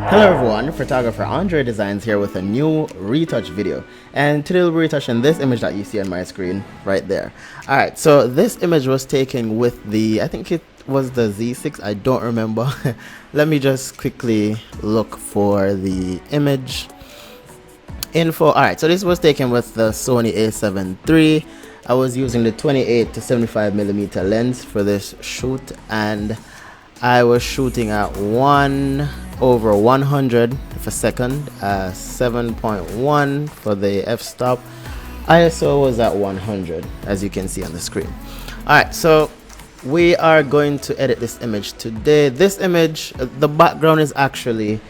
Hello everyone, photographer Andredesignz here with a new retouch video, and today we'll be retouching this image that you see on my screen right there. Alright, so this image was taken with the, I think it was the Z6, I don't remember. Let me just quickly look for the image info. Alright, so this was taken with the Sony a7 III. I was using the 28 to 75mm lens for this shoot, and I was shooting at 1/100 of a second, 7.1 for the f-stop. ISO was at 100, as you can see on the screen. Alright, so we are going to edit this image today. This image, the background is actually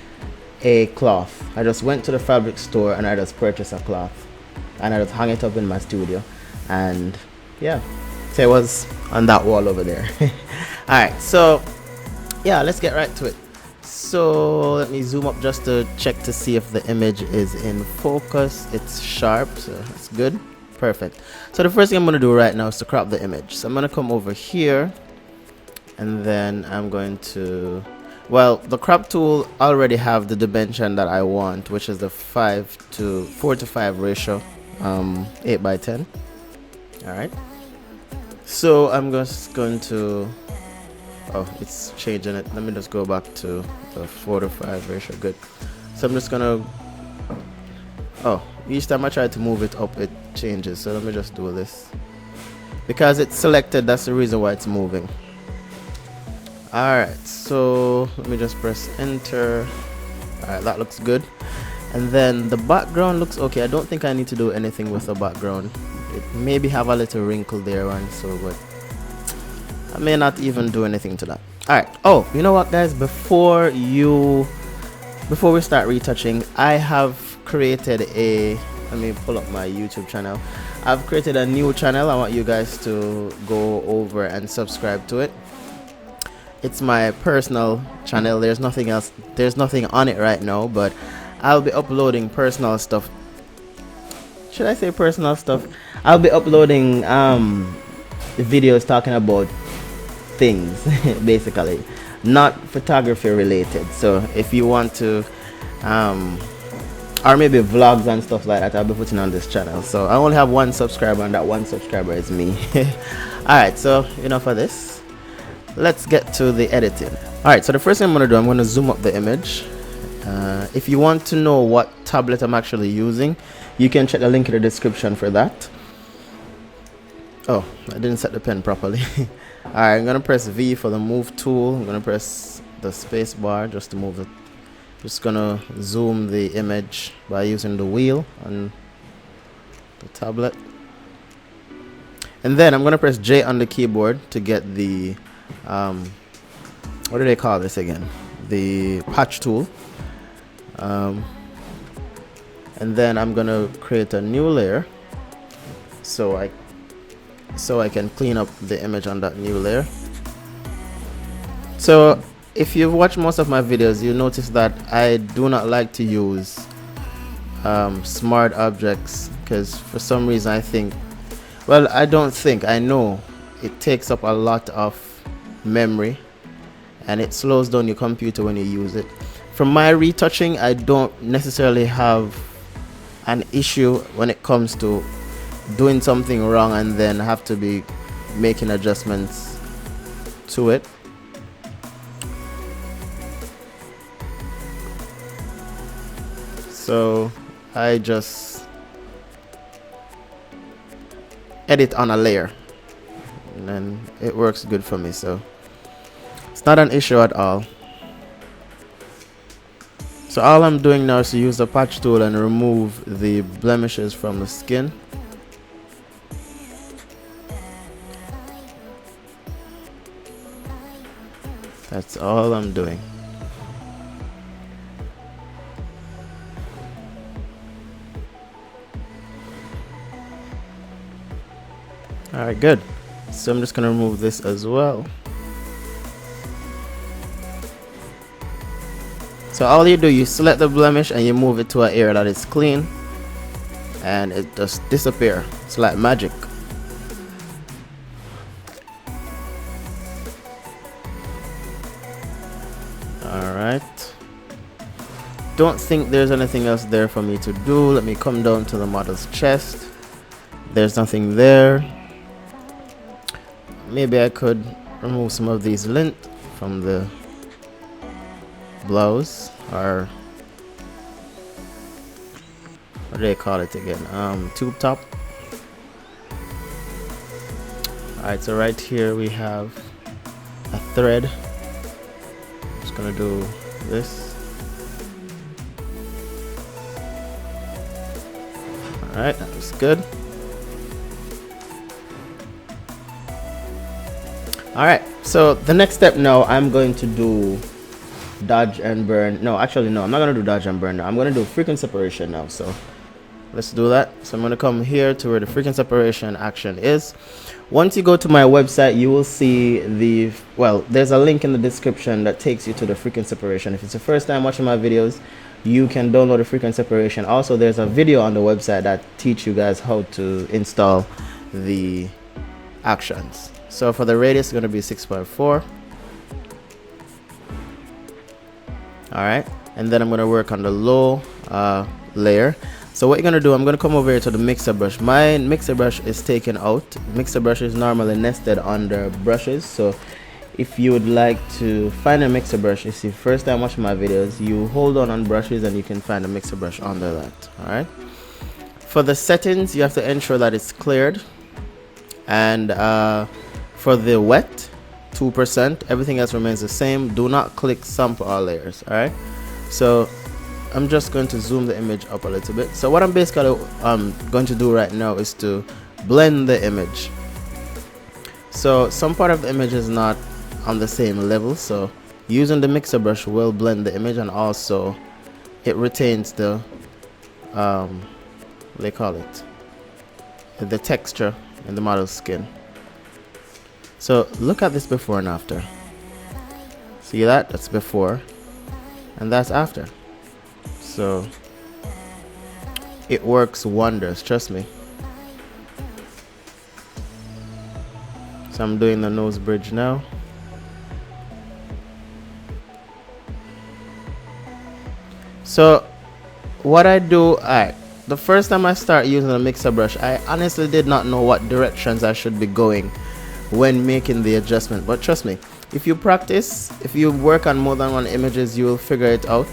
a cloth. I just went to the fabric store and I just purchased a cloth and I just hung it up in my studio, and yeah, so it was on that wall over there. Alright, so yeah, let's get right to it. So let me zoom up just to check to see if the image is in focus. It's sharp, so that's good. Perfect. So the first thing I'm going to do right now is to crop the image. So I'm going to come over here, and then I'm going to, well, the crop tool already have the dimension that I want, which is the 4 to 5 ratio, 8:10. All right. So I'm just going to, oh, it's changing it. Let me just go back to the 4 to 5 ratio. Good. So I'm just gonna, oh, each time I try to move it up, it changes. So let me just do this. Because it's selected, that's the reason why it's moving. Alright, so let me just press enter. Alright, that looks good. And then the background looks okay. I don't think I need to do anything with the background. It maybe have a little wrinkle there, and so, but I may not even do anything to that. Alright. Oh, you know what, guys? Before we start retouching, I have created a, let me pull up my YouTube channel. I've created a new channel. I want you guys to go over and subscribe to it. It's my personal channel. There's nothing else. There's nothing on it right now, but I'll be uploading personal stuff. Should I say personal stuff? I'll be uploading videos talking about things basically, not photography related. So if you want to or maybe vlogs and stuff like that, I'll be putting on this channel. So I only have one subscriber, and that one subscriber is me. Alright, so enough of this, let's get to the editing. Alright, so the first thing I'm going to do, I'm going to zoom up the image. If you want to know what tablet I'm actually using, you can check the link in the description for that. Oh, I didn't set the pen properly. Alright, I'm going to press V for the move tool. I'm going to press the space bar just to move it. Just going to zoom the image by using the wheel on the tablet. And then I'm going to press J on the keyboard to get the, what do they call this again? The patch tool. And then I'm going to create a new layer so I can clean up the image on that new layer. So if you've watched most of my videos, you notice that I do not like to use smart objects, because for some reason I think, well, I don't think, I know it takes up a lot of memory and it slows down your computer when you use it. From my retouching, I don't necessarily have an issue when it comes to doing something wrong and then have to be making adjustments to it. So I just edit on a layer and then it works good for me, so it's not an issue at all. So all I'm doing now is to use the patch tool and remove the blemishes from the skin. That's all I'm doing. Alright, good. So I'm just going to remove this as well. So all you do, you select the blemish and you move it to an area that is clean, and it just disappears. It's like magic. Alright. don't think there's anything else there for me to do. Let me come down to the model's chest. There's nothing there. Maybe I could remove some of these lint from the blouse, or what do they call it again? Tube top. Alright, so right here we have a thread. I'm just gonna do this. Alright, that looks good. Alright, so the next step now, I'm going to do dodge and burn. No, actually no, I'm not gonna do dodge and burn now. I'm gonna do frequency separation now. So let's do that. So I'm gonna come here to where the frequency separation action is. Once you go to my website, you will see there's a link in the description that takes you to the frequency separation. If it's the first time watching my videos, you can download the frequency separation. Also, there's a video on the website that teach you guys how to install the actions. So for the radius, it's going to be 6.4. Alright, and then I'm going to work on the low layer. So what you're going to do, I'm going to come over here to the mixer brush. My mixer brush is taken out. Mixer brush is normally nested under brushes. So if you would like to find a mixer brush, if it's first time watching my videos, you hold on brushes and you can find a mixer brush under that. Alright. For the settings, you have to ensure that it's cleared. And for the wet, 2%. Everything else remains the same. Do not click sample all layers. Alright. So I'm just going to zoom the image up a little bit. So what I'm basically going to do right now is to blend the image. So some part of the image is not on the same level, so using the mixer brush will blend the image, and also it retains the what they call it, the texture in the model's skin. So look at this before and after. See that? That's before and that's after. So it works wonders, trust me. So I'm doing the nose bridge now. So what I do, the first time I start using a mixer brush, I honestly did not know what directions I should be going when making the adjustment. But trust me, if you practice, if you work on more than one images, you will figure it out.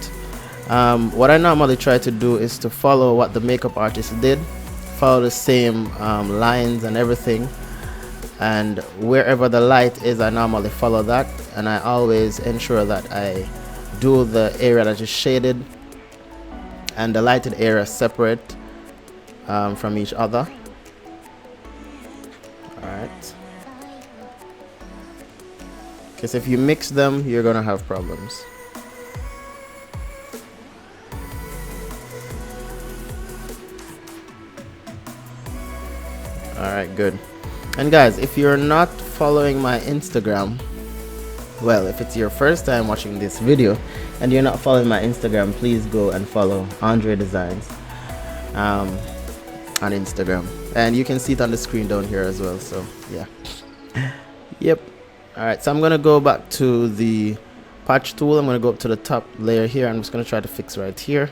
What I normally try to do is to follow what the makeup artist did, follow the same lines and everything, and wherever the light is, I normally follow that, and I always ensure that I do the area that is shaded and the lighted area separate from each other. Alright, because if you mix them, you're gonna have problems. Alright, good. And guys, if you're not following my Instagram, well, if it's your first time watching this video and you're not following my Instagram, please go and follow Andredesignz on Instagram, and you can see it on the screen down here as well. So yeah. Yep. Alright, so I'm gonna go back to the patch tool. I'm gonna go up to the top layer here. I'm just gonna try to fix right here.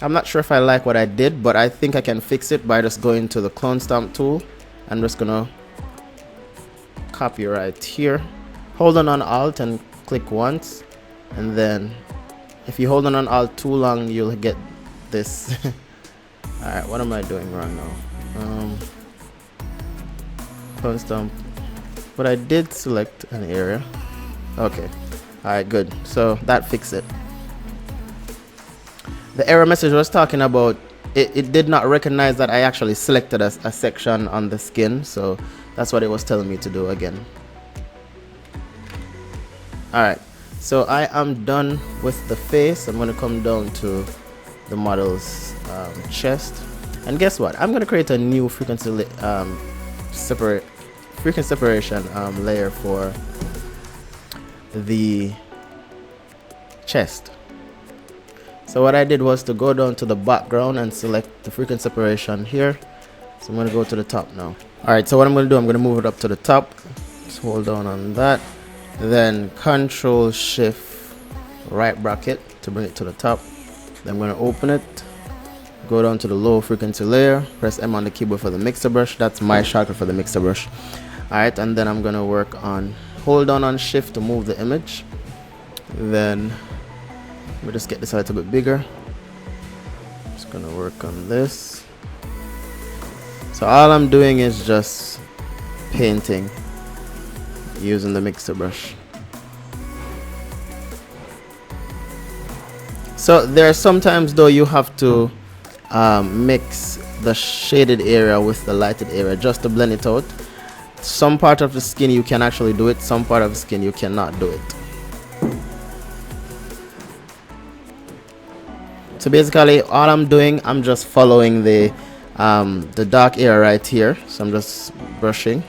I'm not sure if I like what I did, but I think I can fix it by just going to the clone stamp tool. I'm just gonna copy right here, hold on Alt and click once, and then if you hold on Alt too long, you'll get this. Alright, what am I doing wrong now? Clone stamp, but I did select an area. Okay. Alright, good. So that fixed it. The error message was talking about, it did not recognize that I actually selected a section on the skin, so that's what it was telling me to do again. Alright, so I am done with the face. I'm going to come down to the model's chest, and guess what? I'm going to create a new frequency separation layer for the chest. So what I did was to go down to the background and select the frequency separation here. So I'm going to go to the top now. Alright, so what I'm going to do, I'm going to move it up to the top. Just hold down on that. Then Control Shift right bracket to bring it to the top. Then I'm going to open it. Go down to the low frequency layer. Press M on the keyboard for the mixer brush. That's my shortcut for the mixer brush. Alright, and then I'm going to work on, hold down on Shift to move the image. Then let me just get this a little bit bigger. Just gonna work on this. So all I'm doing is just painting using the mixer brush. So there are sometimes though you have to mix the shaded area with the lighted area just to blend it out. Some part of the skin you can actually do it, some part of the skin you cannot do it. So basically all I'm doing, I'm just following the dark area right here. So I'm just brushing.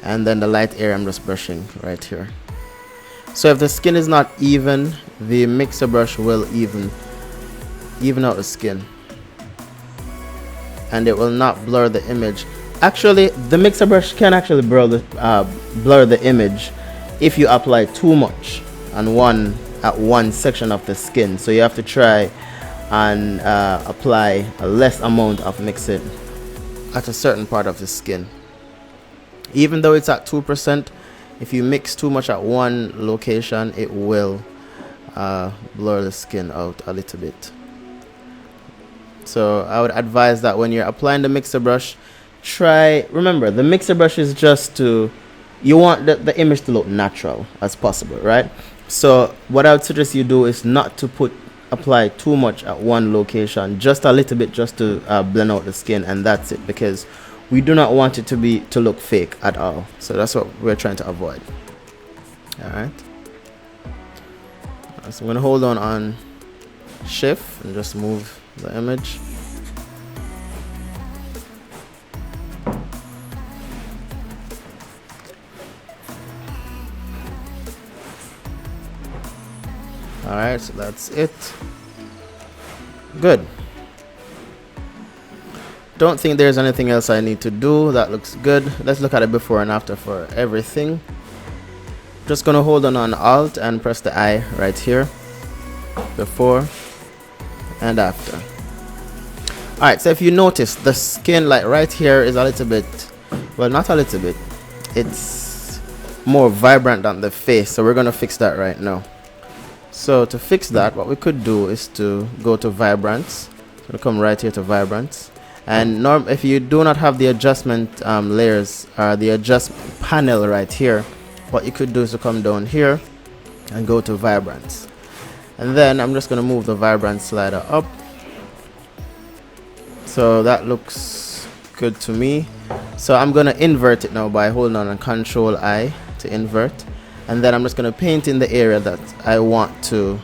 And then the light area I'm just brushing right here. So if the skin is not even, the mixer brush will even out the skin. And it will not blur the image. Actually, the mixer brush can actually blur the image if you apply too much on one section of the skin. So you have to try and apply a less amount of mixing at a certain part of the skin. Even though it's at 2%, if you mix too much at one location, it will blur the skin out a little bit. So I would advise that when you're applying the mixer brush, remember the mixer brush is just you want the image to look natural as possible, right? So what I would suggest you do is not to apply too much at one location, just a little bit, just to blend out the skin, and that's it, because we do not want it to look fake at all. So that's what we're trying to avoid. All right. So I'm going to hold on Shift and just move the image. Alright, so that's it. Good. Don't think there's anything else I need to do. That looks good. Let's look at it before and after for everything. Just gonna hold on Alt and press the I right here. Before and after. Alright, so if you notice, the skin like right here is a little bit, well, not a little bit, it's more vibrant than the face. So we're gonna fix that right now. So to fix that, what we could do is to go to vibrance. So we come right here to vibrance, and if you do not have the adjustment layers or the adjust panel right here, what you could do is to come down here and go to vibrance, and then I'm just going to move the vibrance slider up. So that looks good to me. So I'm going to invert it now by holding on Control I to invert. And then I'm just going to paint in the area that I want to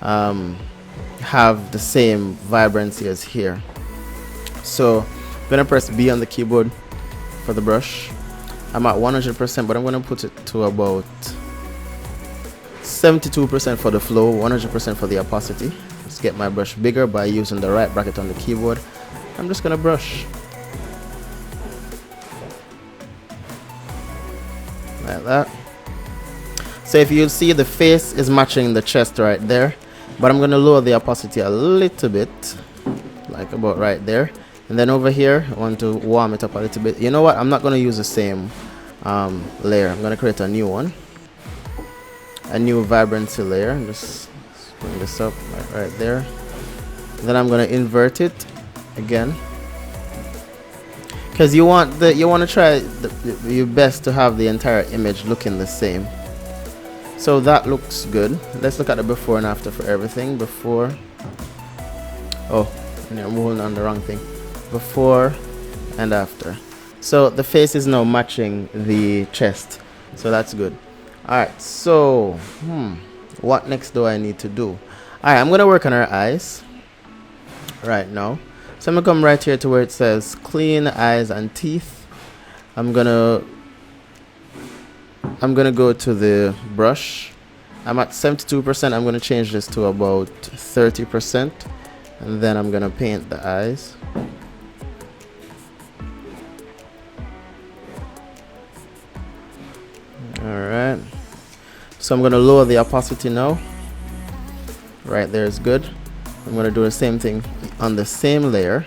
have the same vibrancy as here. So I'm going to press B on the keyboard for the brush. I'm at 100%, but I'm going to put it to about 72% for the flow, 100% for the opacity. Let's get my brush bigger by using the right bracket on the keyboard. I'm just going to brush. Like that. So if you see, the face is matching the chest right there, but I'm going to lower the opacity a little bit, like about right there. And then over here, I want to warm it up a little bit. You know what? I'm not going to use the same layer. I'm going to create a new one, a new vibrancy layer. And just bring this up right there. And then I'm going to invert it again, because you want to try your best to have the entire image looking the same. So that looks good. Let's look at the before and after for everything. Before, oh, I'm holding on the wrong thing. Before and after. So the face is now matching the chest, so that's good. Alright, so what next do I need to do? Alright, I'm gonna work on her eyes right now. So I'm gonna come right here to where it says clean eyes and teeth. I'm gonna go to the brush I'm at 72%. I'm going to change this to about 30%, and then I'm going to paint the eyes. Alright, so I'm going to lower the opacity now. Right there is good. I'm going to do the same thing on the same layer.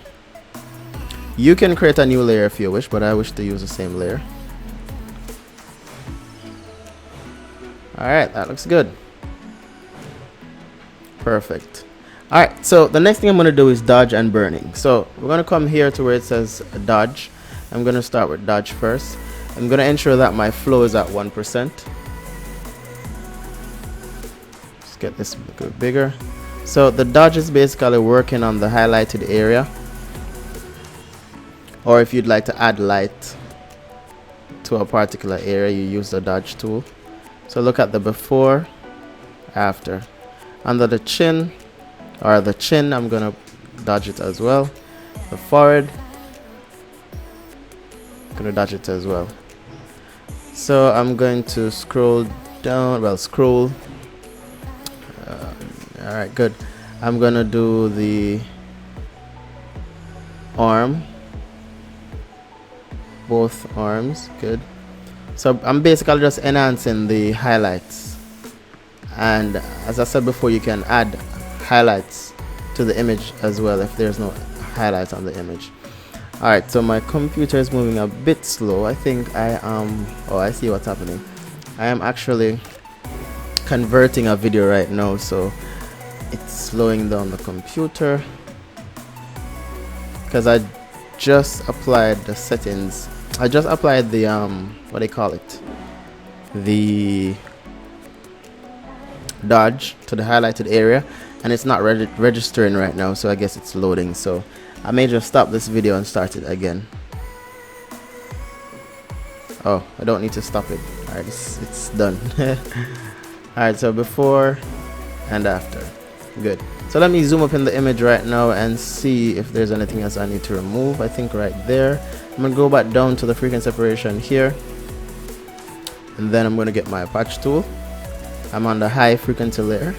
You can create a new layer if you wish, but I wish to use the same layer. Alright, that looks good. Perfect. Alright, so the next thing I'm going to do is dodge and burning. So we're going to come here to where it says dodge. I'm going to start with dodge first. I'm going to ensure that my flow is at 1%. Just get this a bit bigger. So the dodge is basically working on the highlighted area, or if you'd like to add light to a particular area, you use the dodge tool. So look at the before, after. Under the chin, or the chin, I'm going to dodge it as well. The forehead, I'm going to dodge it as well. So I'm going to scroll down, well, scroll. Alright, good. I'm going to do the arm. Both arms, good. So I'm basically just enhancing the highlights. And as I said before, you can add highlights to the image as well if there's no highlights on the image. Alright, so my computer is moving a bit slow. I think I am, oh, I see what's happening. I am actually converting a video right now, so it's slowing down the computer because I just applied the settings. I just applied the what do they call it, the dodge to the highlighted area, and it's not registering right now, so I guess it's loading. So I may just stop this video and start it again. Oh, I don't need to stop it. Alright, it's done. Alright, so before and after. Good. So let me zoom up in the image right now and see if there's anything else I need to remove. I think right there. I'm going to go back down to the frequency separation here, and then I'm going to get my patch tool. I'm on the high frequency layer,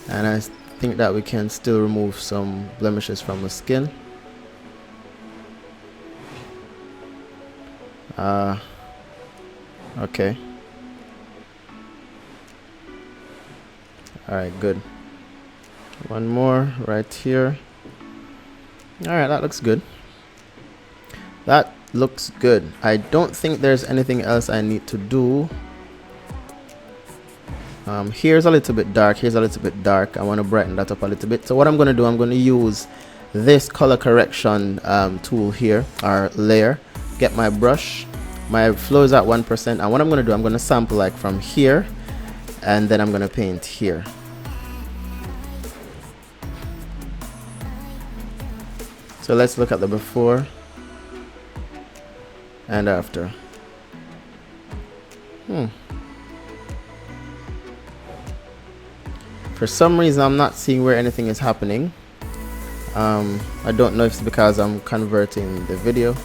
and I think that we can still remove some blemishes from the skin. Okay. Alright, good. One more right here. Alright, that looks good. That looks good. I don't think there's anything else I need to do. Here's a little bit dark. Here's a little bit dark. I want to brighten that up a little bit. So what I'm going to do, I'm going to use this color correction tool here, or layer. Get my brush. My flow is at 1%. And what I'm going to do, I'm going to sample like from here, and then I'm going to paint here. So let's look at the before and after. For some reason I'm not seeing where anything is happening. I don't know if it's because I'm converting the video.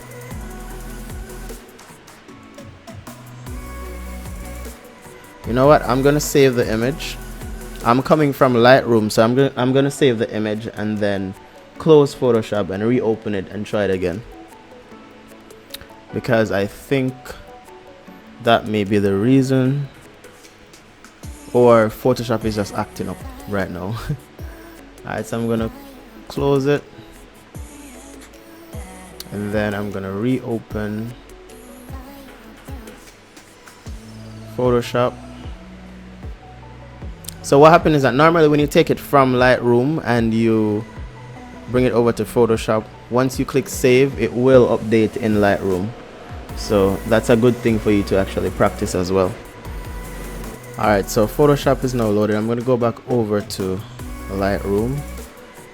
You know what? I'm gonna save the image. I'm coming from Lightroom, so I'm gonna save the image and then close Photoshop and reopen it and try it again, because I think that may be the reason, or Photoshop is just acting up right now. Alright, so I'm gonna close it, and then I'm gonna reopen Photoshop. So what happens is that normally when you take it from Lightroom and you bring it over to Photoshop, once you click save, it will update in Lightroom. So that's a good thing for you to actually practice as well. Alright, so Photoshop is now loaded. I'm going to go back over to Lightroom,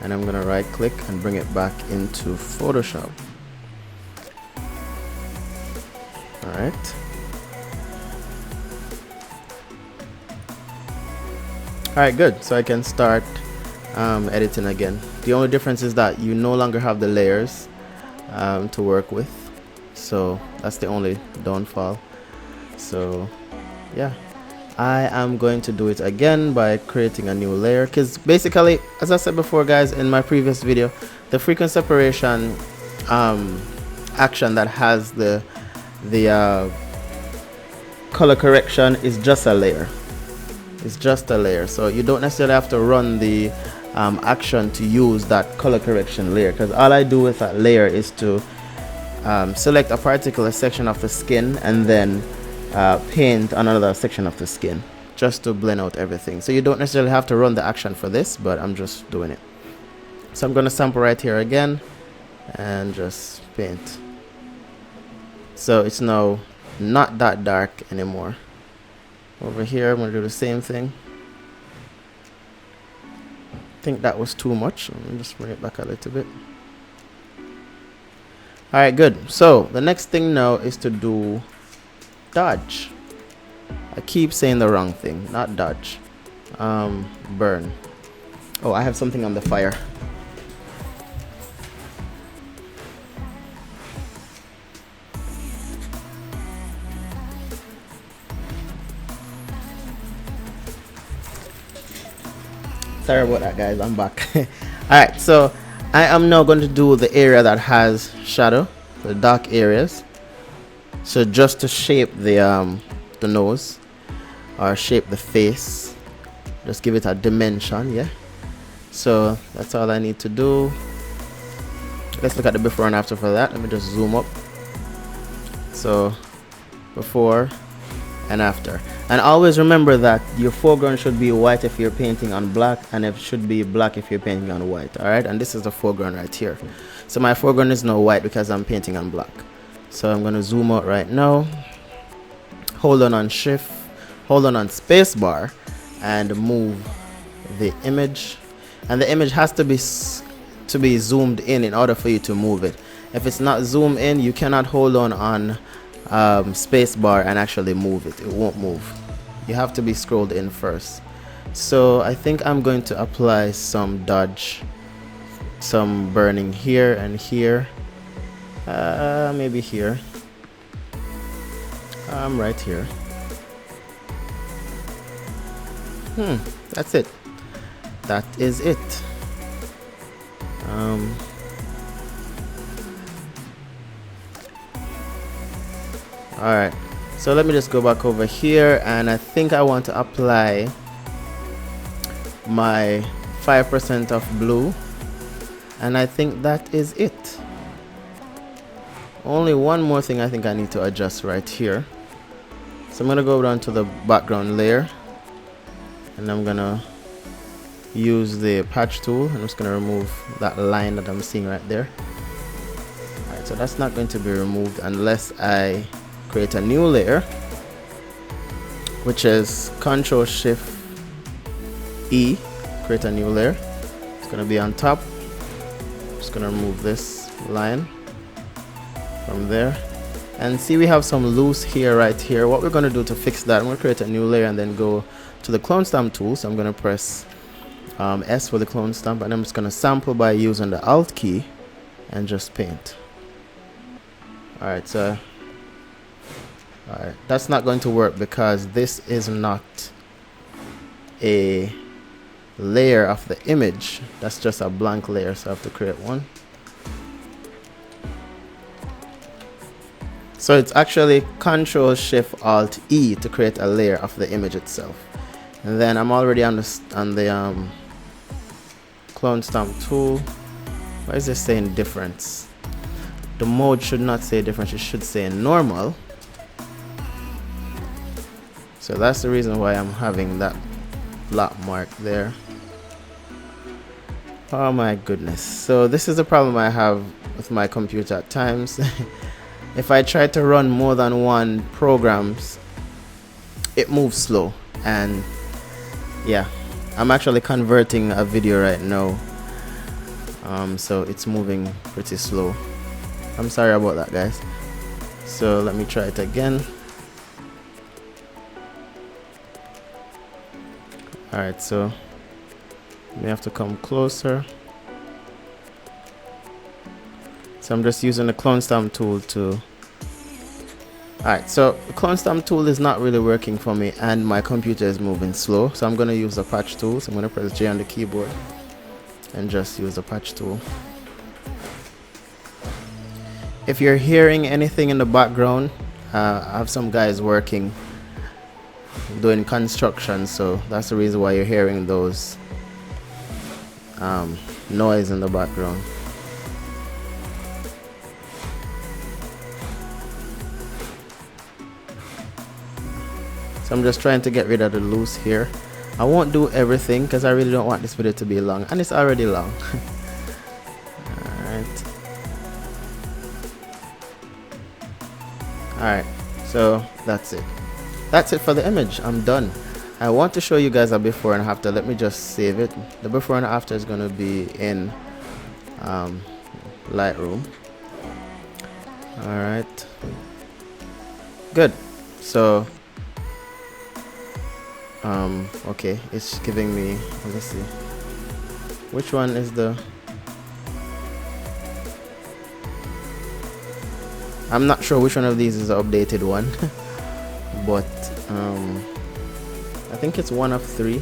and I'm going to right click and bring it back into Photoshop. Alright. Alright, good. So I can start editing again. The only difference is that you no longer have the layers to work with. So that's the only downfall. So yeah. I am going to do it again by creating a new layer, because basically, as I said before guys in my previous video, the frequency separation action that has the color correction is just a layer. It's just a layer, so you don't necessarily have to run the action to use that color correction layer, because all I do with that layer is to select a particular section of the skin and then paint another section of the skin just to blend out everything. So you don't necessarily have to run the action for this, but I'm just doing it. So I'm going to sample right here again and just paint. So it's now not that dark anymore. Over here I'm going to do the same thing. I think that was too much. Let me just bring it back a little bit. Alright, good. So the next thing now is to do dodge. I keep saying the wrong thing, not dodge. Burn. Oh, I have something on the fire. Sorry about that guys, I'm back. Alright, so I am now going to do the area that has shadow, the dark areas. So just to shape the nose or shape the face, just give it a dimension. Yeah, so that's all I need to do. Let's look at the before and after for that. Let me just zoom up. So before and after, and always remember that your foreground should be white if you're painting on black, and it should be black if you're painting on white. All right, and this is the foreground right here. So my foreground is now white because I'm painting on black. So I'm going to zoom out right now, hold on shift, hold on spacebar, and move the image. And the image has to be zoomed in order for you to move it. If it's not zoomed in, you cannot hold on spacebar and actually move it. It won't move. You have to be scrolled in first. So I think I'm going to apply some dodge, some burning here and here. Maybe here. Right here. That's it. That is it. Alright, so let me just go back over here, and I think I want to apply my 5% of blue, and I think that is it. Only one more thing I think I need to adjust right here. So I'm going to go down to the background layer, and I'm going to use the patch tool. I'm just going to remove that line that I'm seeing right there. Alright, so that's not going to be removed unless I create a new layer, which is Control Shift E, create a new layer. It's going to be on top. Just going to remove this line from there, and see we have some loose here right here. What we're going to do to fix that, I'm going to create a new layer and then go to the clone stamp tool. So I'm going to press S for the clone stamp, and I'm just going to sample by using the Alt key and just paint. Alright, so alright, that's not going to work because this is not a layer of the image. That's just a blank layer, so I have to create one. So it's actually Control Shift Alt E to create a layer of the image itself. And then I'm already on the clone stamp tool. Why is this saying difference? The mode should not say difference, it should say normal. So that's the reason why I'm having that black mark there. Oh my goodness. So this is the problem I have with my computer at times. If I try to run more than one programs, it moves slow. And yeah, I'm actually converting a video right now, so it's moving pretty slow. I'm sorry about that guys. So let me try it again. Alright, so we have to come closer. So I'm just using the clone stamp tool to Alright, so the clone stamp tool is not really working for me and my computer is moving slow, so I'm going to use the patch tool. So I'm going to press J on the keyboard and just use the patch tool. If you're hearing anything in the background, I have some guys working, doing construction, so that's the reason why you're hearing those noise in the background. So I'm just trying to get rid of the loose here. I won't do everything because I really don't want this video to be long, and it's already long. Alright, so that's it. That's it for the image. I'm done. I want to show you guys a before and after. Let me just save it. The before and after is going to be in Lightroom. Alright, good. So okay, it's giving me, let's see, which one is the, I'm not sure which one of these is the updated one. But I think it's one of 3.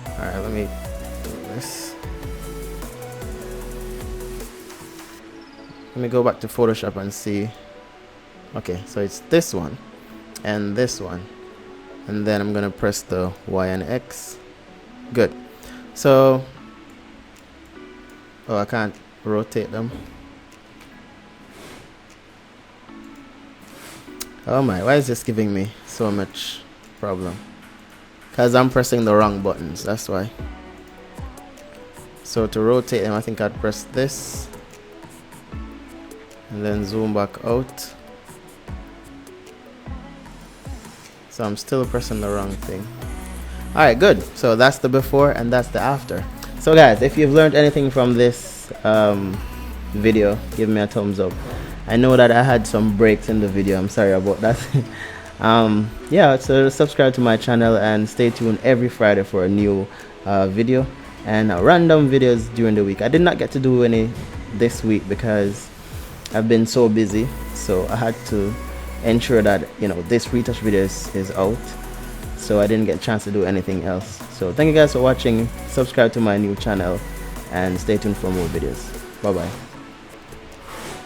Alright, let me do this. Let me go back to Photoshop and see. Okay, so it's this one and this one, and then I'm gonna press the Y and X. Good. So I can't rotate them. Oh my, why is this giving me so much problem? Because I'm pressing the wrong buttons, that's why. So to rotate them, I think I'd press this and then zoom back out. So I'm still pressing the wrong thing. Alright, good. So that's the before and that's the after. So guys, if you've learned anything from this video, give me a thumbs up. I know that I had some breaks in the video, I'm sorry about that. Yeah, so subscribe to my channel and stay tuned every Friday for a new video and random videos during the week. I did not get to do any this week because I've been so busy, so I had to ensure that, you know, this retouch video is out, so I didn't get a chance to do anything else. So thank you guys for watching. Subscribe to my new channel and stay tuned for more videos. Bye bye.